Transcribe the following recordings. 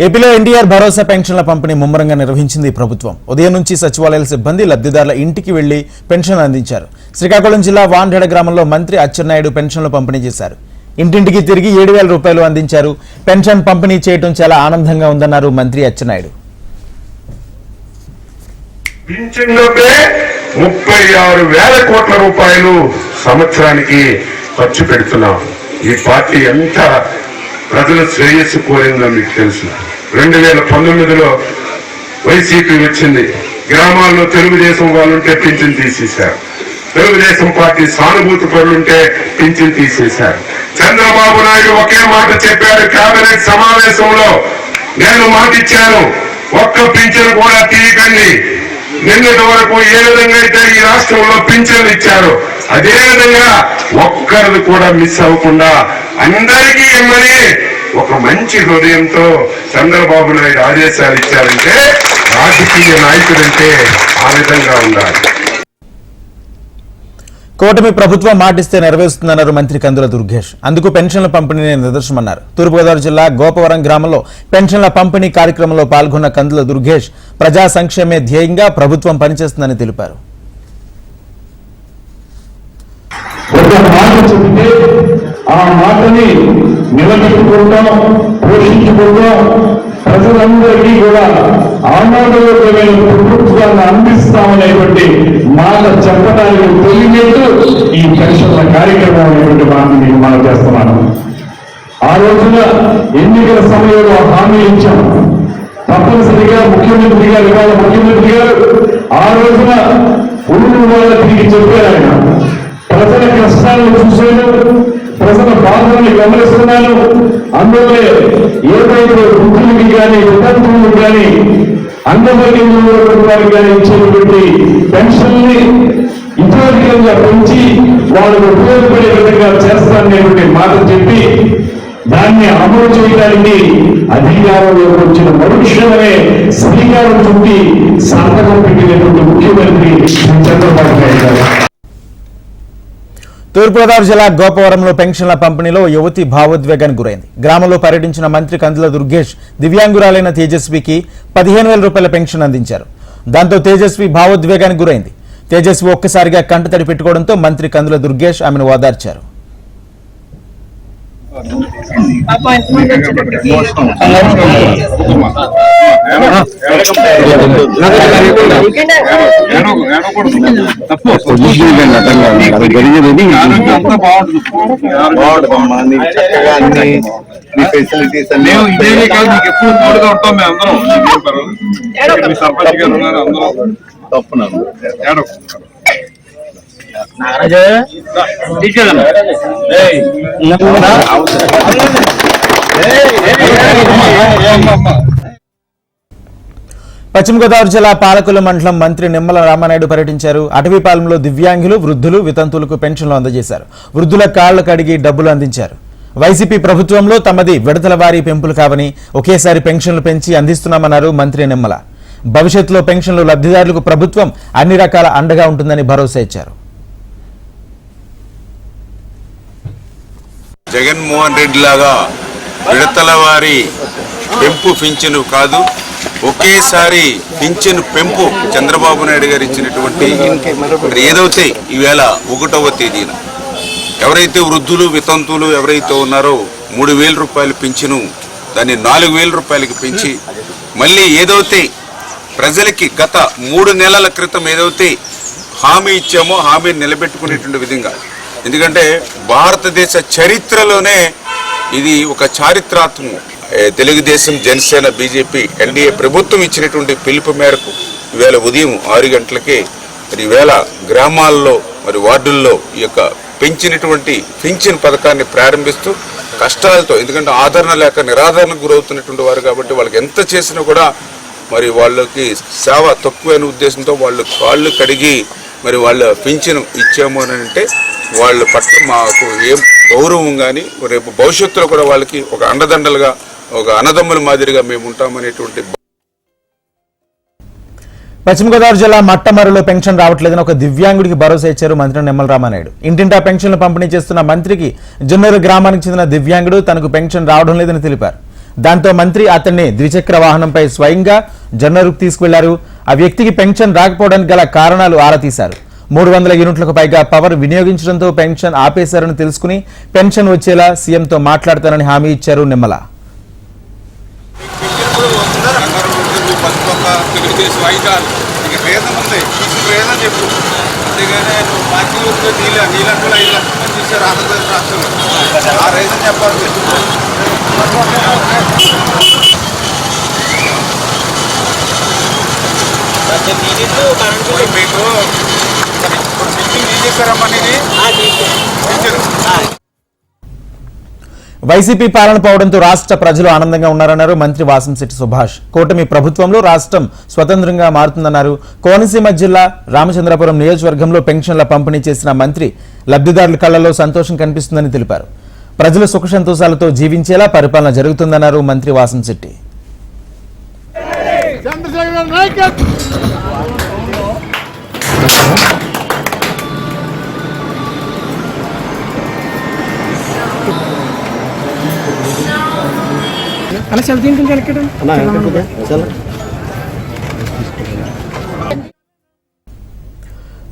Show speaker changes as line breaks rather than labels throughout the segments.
ఏపీలో ఎన్టీఆర్ భరోసా పెన్షన్ల పంపిణీ ముమ్మరంగా నిర్వహించింది ప్రభుత్వం. ఉదయం నుంచి సచివాలయాల సిబ్బంది లబ్ధిదారుల ఇంటికి వెళ్లి పెన్షన్ అందించారు. శ్రీకాకుళం జిల్లా వాండెడ గ్రామంలో మంత్రి అచ్చెన్నాయుడు పెన్షన్లు పంపిణీ చేశారు. ఇంటింటికి తిరిగి 7,000 రూపాయలు అందించారు. పెన్షన్ పంపిణీ చేయడం చాలా ఆనందంగా ఉందన్నారు మంత్రి అచ్చెన్నాయుడు.
36,000 కోట్ల రూపాయలు సంవత్సరానికి ఖర్చు పెడుతున్నాం. ఈ పార్టీ ఎంత ప్రజల శ్రేయస్సు కోరిందో మీకు తెలుసు. 2019లో వైసీపీ వచ్చింది. గ్రామాల్లో తెలుగుదేశం వాళ్ళుంటే పింఛన్ తీసేశారు. తెలుగుదేశం పార్టీ సానుభూతి పరులుంటే పింఛన్ తీసేశారు. చంద్రబాబు నాయుడు ఒకే మాట చెప్పారు కేబినెట్ సమావేశంలో, నేను మాట ఇచ్చాను, ఒక్క పింఛన్ కూడా తీయకండి. నిన్నటి వరకు ఏ విధంగా అయితే ఈ రాష్ట్రంలో పింఛన్లు ఇచ్చారు, అదే విధంగా ఒక్కరిది కూడా మిస్ అవ్వకుండా అందరికీ ఇమ్మని ఒక మంచి హృదయంతో చంద్రబాబు నాయుడు ఆదేశాలు ఇచ్చారంటే రాజకీయ నాయకుడంటే ఆ విధంగా ఉండాలి.
కూటమి ప్రభుత్వం మాటిస్తే నెరవేరుస్తుందన్నారు మంత్రి కందుల దుర్గేష్. అందుకు పెన్షన్ల పంపిణీ నిదర్శనమన్నారు. తూర్పుగోదావరి జిల్లా గోపవరం గ్రామంలో పెన్షన్ల పంపిణీ కార్యక్రమంలో పాల్గొన్న కందుల దుర్గేష్ ప్రజా సంక్షేమే ధ్యేయంగా ప్రభుత్వం పనిచేస్తుందని తెలిపారు.
ఆ మాటని నిలబెట్టుకుంటాం, పోషించుకుంటాం, ప్రజలందరికీ కూడా ఆమోదయోగ్యమైన ప్రభుత్వాన్ని అందిస్తామనేటువంటి మాట చెప్పడానికి తొలిగేట్టు ఈ పెన్షన్ల కార్యక్రమం అనేటువంటి మాటని నేను మనం చేస్తున్నాను. ఆ రోజున ఎన్నికల సమయంలో హామీ ఇచ్చాం. తప్పనిసరిగా ముఖ్యమంత్రి గారు, ఇవాళ ముఖ్యమంత్రి గారు ఆ రోజున ఊరు వాళ్ళ తిరిగి చెప్పారు. ఆయన ప్రజల కష్టాలను చూశాను, ప్రజల బాధల్ని గమనిస్తున్నాను. అందులో ఏదైతే వృద్ధులకి కానీ, వితంతువులకు కానీ, అంగవైకల్యం వారికి కానీ ఇచ్చేటువంటి పెన్షన్ని ఇతోధికంగా పెంచి వాళ్ళకు ఉపయోగపడే విధంగా చేస్తాననేటువంటి మాట చెప్పి దాన్ని అమలు చేయడానికి అధికారంలోకి వచ్చిన మరుక్షణమే శ్రీకారం చుట్టి సంతకం పెట్టినటువంటి ముఖ్యమంత్రి చంద్రబాబు నాయుడు గారు.
తూర్పుగోదావరి జిల్లా గోపవరంలో పెన్షన్ల పంపిణీలో యువతి భావోద్వేగానికి గురైంది. గ్రామంలో పర్యటించిన మంత్రి కందుల దుర్గేష్ దివ్యాంగురాలైన తేజస్వికి 15,000 రూపాయల పెన్షన్ అందించారు. దాంతో తేజస్వి భావోద్వేగానికి గురైంది. తేజస్వి ఒక్కసారిగా కంటతడి పెట్టుకోవడంతో మంత్రి కందుల దుర్గేష్ ఆమెను ఓదార్చారు.
ఫెసిలిటీస్ మేము ఇదే కాదు, మీకు ఎప్పుడు తోడుగా ఉంటాం. మేము అందరం సర్పంచ్ గారు ఉన్నారు, అందరం తప్పున్నాను.
పశ్చిమ గోదావరి జిల్లా పాలకొల్లు మండలం మంత్రి నిమ్మల రామానాయుడు పర్యటించారు. అటవీపాలెంలో దివ్యాంగులు, వృద్ధులు, వితంతువులకు పెన్షన్లు అందజేశారు. వృద్ధుల కాళ్లు కడిగి డబ్బులు అందించారు. వైసీపీ ప్రభుత్వంలో తమది విడతల వారీ పెంపులు కావని ఒకేసారి పెన్షన్లు పెంచి అందిస్తున్నామన్నారు మంత్రి నిమ్మల. భవిష్యత్తులో పెన్షన్లు లబ్ధిదారులకు ప్రభుత్వం అన్ని రకాల అండగా ఉంటుందని భరోసా ఇచ్చారు.
జగన్మోహన్ రెడ్డి లాగా విడతల వారి పెంపు పింఛను కాదు, ఒకేసారి పింఛను పెంపు చంద్రబాబు నాయుడు గారు ఇచ్చినటువంటి ఏదైతే ఈవేళ 1వ తేదీన ఎవరైతే వృద్ధులు, వితంతువులు ఎవరైతే ఉన్నారో 3,000 రూపాయలు పింఛను దాన్ని 4,000 రూపాయలకి పెంచి మళ్ళీ ఏదైతే ప్రజలకి గత 3 నెలల క్రితం ఏదైతే హామీ ఇచ్చామో హామీని నిలబెట్టుకునేటువంటి విధంగా, ఎందుకంటే భారతదేశ చరిత్రలోనే ఇది ఒక చారిత్రాత్మకం. తెలుగుదేశం, జనసేన, బీజేపీ, ఎన్డీఏ ప్రభుత్వం ఇచ్చినటువంటి పిలుపు మేరకు ఈవేళ ఉదయం 6 గంటలకే మరి ఈవేళ గ్రామాల్లో మరి వార్డుల్లో ఈ యొక్క పెంచినటువంటి పింఛన్ పథకాన్ని ప్రారంభిస్తూ కష్టాలతో, ఎందుకంటే ఆదరణ లేక నిరాదరణకు గురవుతున్నటువంటి వారు కాబట్టి వాళ్ళకి ఎంత చేసినా కూడా మరి వాళ్ళకి సేవ తక్కువైన ఉద్దేశంతో వాళ్ళు కాళ్ళు కడిగి మరి వాళ్ళ పింఛను ఇచ్చాము అని అంటే వాళ్ళ పట్ల మాకు ఏం గౌరవం కానీ రేపు భవిష్యత్తులో కూడా వాళ్ళకి ఒక అండదండలుగా, ఒక అన్నదమ్ముల మాదిరిగా మేము ఉంటామనేటువంటి.
పశ్చిమ గోదావరి జిల్లా మట్టమరులో పెన్షన్ రావట్లేదని ఒక దివ్యాంగుడికి భరోసా ఇచ్చారు మంత్రి నిమ్మల రామానాయుడు. ఇంటింటా పెన్షన్లు పంపిణీ చేస్తున్న మంత్రికి జున్నూరు గ్రామానికి చెందిన దివ్యాంగుడు తనకు పెన్షన్ రావడం లేదని తెలిపారు. దాంతో మంత్రి అతన్ని ద్విచక్ర వాహనంపై స్వయంగా జొన్నరుకు తీసుకువెళ్లారు. ఆ వ్యక్తికి పెన్షన్ రాకపోవడానికి గల కారణాలు ఆరా తీశారు. 300 యూనిట్లకు పైగా పవర్ వినియోగించడంతో పెన్షన్ ఆపేశారని తెలుసుకుని పెన్షన్ వచ్చేలా సీఎంతో మాట్లాడతానని హామీ ఇచ్చారు నిమ్మల. వైసీపీ పాలన పోవడంతో రాష్ట్ర ప్రజలు ఆనందంగా ఉన్నారన్నారు మంత్రి వాసంశెట్టి సుభాష్. కూటమి ప్రభుత్వంలో రాష్ట్రం స్వతంత్రంగా మారుతుందన్నారు. కోనసీమ జిల్లా రామచంద్రపురం నియోజకవర్గంలో పెన్షన్ల పంపిణీ చేసిన మంత్రి లబ్ధిదారుల కళ్లలో సంతోషం కనిపిస్తుందని తెలిపారు. ప్రజలు సుఖ సంతోషాలతో జీవించేలా పరిపాలన జరుగుతుందన్నారు మంత్రి వాసంశెట్టి.
అలా చల్ తింటుంటే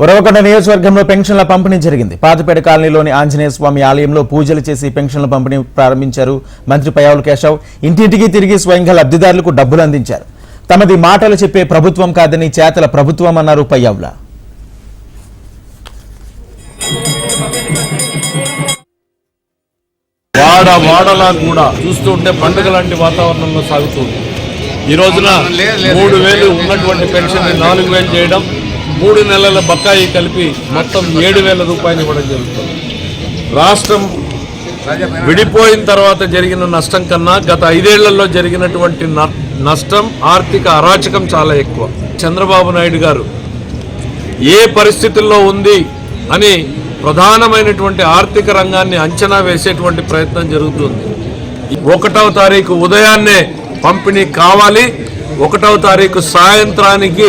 ఉరవకొండ నియోజకవర్గంలో పెన్షన్ల పంపిణీ జరిగింది. పాతపేట కాలనీలోని ఆంజనేయ స్వామి ఆలయంలో పూజలు చేసి పెన్షన్ల పంపిణీ ప్రారంభించారు మంత్రి పయ్యావుల కేశవ్. ఇంటింటికి తిరిగి స్వయంగా లబ్ధిదారులకు డబ్బులు అందించారు. తమది మాటలు చెప్పే ప్రభుత్వం కాదని చేతల ప్రభుత్వం అన్నారు పయ్యావుల.
వాడలా కూడా చూస్తుంటే పండుగ లాంటి వాతావరణంలో సాగుతుంది. ఈ రోజున 3,000 ఉన్నటువంటి పెన్షన్ 4,000 చేయడం, 3 నెలల బకాయి కలిపి మొత్తం 7,000 రూపాయలు ఇవ్వడం జరుగుతుంది. రాష్ట్రం విడిపోయిన తర్వాత జరిగిన నష్టం కన్నా గత 5 ఏళ్లలో జరిగినటువంటి నష్టం, ఆర్థిక అరాచకం చాలా ఎక్కువ. చంద్రబాబు నాయుడు గారు ఏ పరిస్థితుల్లో ఉంది అని ప్రధానమైనటువంటి ఆర్థిక రంగాన్ని అంచనా వేసేటువంటి ప్రయత్నం జరుగుతుంది. 1వ తారీఖు ఉదయాన్నే పంపిణీ కావాలి. 1వ తారీఖు సాయంత్రానికి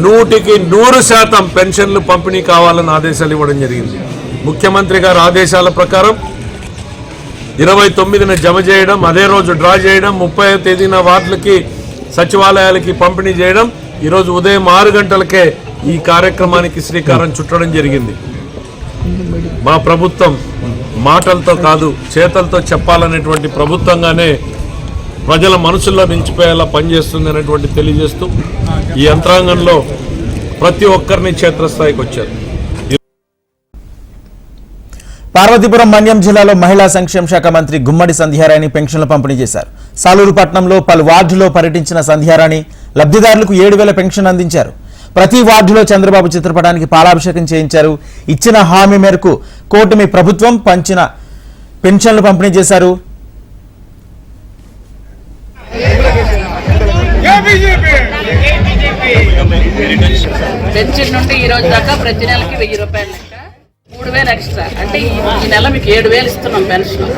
100% పెన్షన్లు పంపిణీ కావాలని ఆదేశాలు ఇవ్వడం జరిగింది. ముఖ్యమంత్రి గారి ఆదేశాల ప్రకారం 29న జమ చేయడం, అదే రోజు డ్రా చేయడం, 30వ తేదీన వార్డులకి సచివాలయాలకి పంపిణీ చేయడం, ఈరోజు ఉదయం 6 గంటలకే ఈ కార్యక్రమానికి శ్రీకారం చుట్టడం జరిగింది. మా ప్రభుత్వం మాటలతో కాదు చేతలతో చెప్పాలనేటువంటి ప్రభుత్వంగానే ప్రజల మనసుల్లో నిలిచిపోయేలా పనిచేస్తుంది అనేటువంటి తెలియజేస్తూ ఈ యంత్రాంగంలో ప్రతి ఒక్కరిని క్షేత్రస్థాయికి వచ్చారు.
పార్వతీపురం మన్యం జిల్లాలో మహిళా సంక్షేమ శాఖ మంత్రి గుమ్మడి సంధ్యారాణి పెన్షన్లు పంపిణీ చేశారు. సాలూరు పట్టణంలో పలు వార్డులో పర్యటించిన సంధ్యారాణి లబ్ధిదారులకు 7,000 పెన్షన్ అందించారు. ప్రతి వార్డులో చంద్రబాబు చిత్రపటానికి పాలాభిషేకం చేయించారు. ఇచ్చిన హామీ మేరకు కూటమి ప్రభుత్వం పంచిన పెన్షన్లు పంపిణీ చేశారు.
పెన్షన్ నుండి ఈ రోజు దాకా ప్రతి నెలకి 1,000 రూపాయలు లెక్క, 3,000 ఎక్స్ట్రా. అంటే ఈ నెల మీకు 7,000 ఇస్తున్నాం పెన్షన్.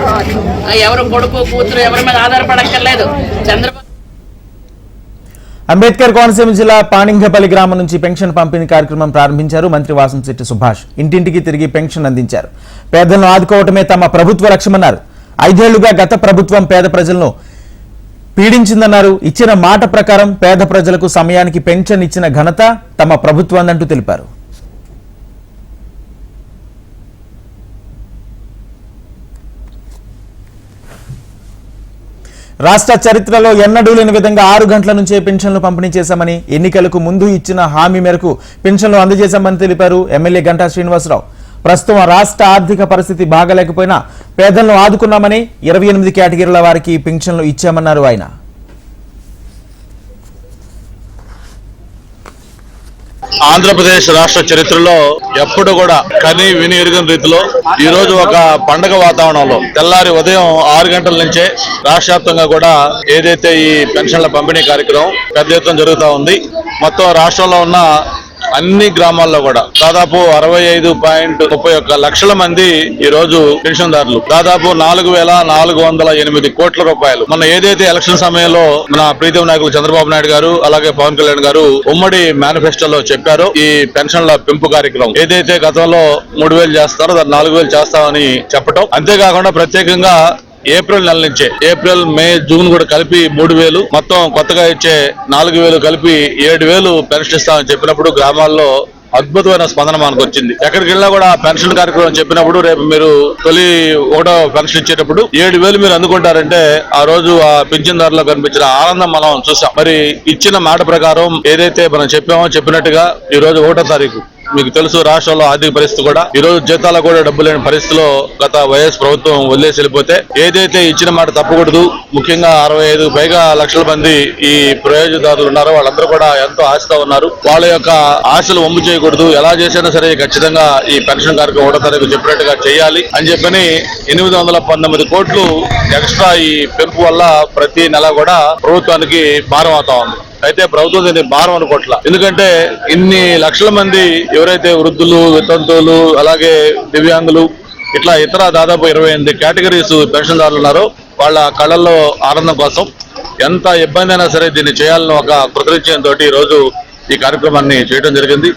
ఎవరు కొడుకు కూతురు ఎవరి మీద ఆధారపడక్కర్లేదు. చంద్రబాబు
అంబేద్కర్ కోనసీమ జిల్లా పాణింగపల్లి గ్రామం నుంచి పెన్షన్ పంపిణీ కార్యక్రమం ప్రారంభించారు మంత్రి వాసంశెట్టి సుభాష్. ఇంటింటికి తిరిగి పెన్షన్ అందించారు. పేదలను ఆదుకోవటమే తమ ప్రభుత్వ లక్ష్యమన్నారు. 5 ఏళ్లుగా గత ప్రభుత్వం పేద ప్రజలను పీడించిందన్నారు. ఇచ్చిన మాట ప్రకారం పేద ప్రజలకు సమయానికి పెన్షన్ ఇచ్చిన ఘనత తమ ప్రభుత్వాన్నంటూ తెలిపారు. రాష్ట్ర చరిత్రలో ఎన్నడూ లేని విధంగా 6 గంటల నుంచే పెన్షన్లు పంపిణీ చేశామని, ఎన్నికలకు ముందు ఇచ్చిన హామీ మేరకు పెన్షన్లు అందజేశామని తెలిపారు ఎమ్మెల్యే గంటా శ్రీనివాసరావు. ప్రస్తుతం రాష్ట్ర ఆర్థిక పరిస్థితి బాగాలేకపోయినా పేదలను ఆదుకున్నామని 28 కేటగిరీల వారికి పెన్షన్లు ఇచ్చామన్నారు ఆయన.
ఆంధ్రప్రదేశ్ రాష్ట్ర చరిత్రలో ఎప్పుడు కూడా కని విని ఎరుగని రీతిలో ఈ రోజు ఒక పండగ వాతావరణంలో తెల్లారి ఉదయం 6 గంటల నుంచే రాష్ట్ర వ్యాప్తంగా కూడా ఏదైతే ఈ పెన్షన్ల పంపిణీ కార్యక్రమం పెద్ద ఎత్తున జరుగుతూ ఉంది. మొత్తం రాష్ట్రంలో ఉన్న అన్ని గ్రామాల్లో కూడా దాదాపు 65.31 లక్షల మంది ఈ రోజు పెన్షన్దారులు, దాదాపు 4,408 కోట్ల రూపాయలు. మన ఏదైతే ఎలక్షన్ సమయంలో మన ప్రీతం నాయకులు చంద్రబాబు నాయుడు గారు అలాగే పవన్ కళ్యాణ్ గారు ఉమ్మడి మేనిఫెస్టోలో చెప్పారో ఈ పెన్షన్ల పెంపు కార్యక్రమం ఏదైతే గతంలో 3,000 చేస్తారో దాన్ని 4,000 చేస్తామని చెప్పటం, అంతేకాకుండా ప్రత్యేకంగా ఏప్రిల్ నెల నుంచే ఏప్రిల్, మే, జూన్ కూడా కలిపి 3,000 మొత్తం కొత్తగా ఇచ్చే 4,000 కలిపి 7,000 పెన్షన్ ఇస్తామని చెప్పినప్పుడు గ్రామాల్లో అద్భుతమైన స్పందన మనకు వచ్చింది. ఎక్కడికి వెళ్ళినా కూడా పెన్షన్ కార్యక్రమం చెప్పినప్పుడు రేపు మీరు తొలి 1వ పెన్షన్ ఇచ్చేటప్పుడు 7,000 మీరు అందుకుంటారంటే ఆ రోజు ఆ పింఛన్దారులో కనిపించిన ఆనందం మనం చూసాం. మరి ఇచ్చిన మాట ప్రకారం ఏదైతే మనం చెప్పినట్టుగా ఈ రోజు 1వ తారీఖు మీకు తెలుసు రాష్ట్రంలో ఆర్థిక పరిస్థితి కూడా ఈ రోజు జీతాలకు కూడా డబ్బు లేని పరిస్థితిలో గత వైఎస్ ప్రభుత్వం వదిలేసి వెళ్ళిపోతే ఏదైతే ఇచ్చిన మాట తప్పకూడదు. ముఖ్యంగా 65 పైగా లక్షల మంది ఈ ప్రయోజనదారులు ఉన్నారో వాళ్ళందరూ కూడా ఎంతో ఆశతో ఉన్నారు. వాళ్ళ యొక్క ఆశలు వమ్ము చేయకూడదు. ఎలా చేసినా సరే ఖచ్చితంగా ఈ పెన్షన్ కార్యక్రమం 1వ తారీఖు చెప్పినట్టుగా చేయాలి అని చెప్పని 819 కోట్లు ఎక్స్ట్రా ఈ పెంపు వల్ల ప్రతి నెల కూడా ప్రభుత్వానికి భారం అవుతా ఉంది. అయితే ప్రభుత్వం దీన్ని భారం అనుకోవట్ల. ఎందుకంటే ఇన్ని లక్షల మంది ఎవరైతే వృద్ధులు, వితంతువులు, అలాగే దివ్యాంగులు ఇట్లా ఇతర దాదాపు 28 కేటగిరీస్ పెన్షన్దారులు ఉన్నారో వాళ్ళ కళ్ళల్లో ఆనందం కోసం ఎంత ఇబ్బంది అయినా సరే దీన్ని చేయాలని ఒక కృతనిశ్చయంతో ఈ రోజు ఈ కార్యక్రమాన్ని చేయడం జరిగింది.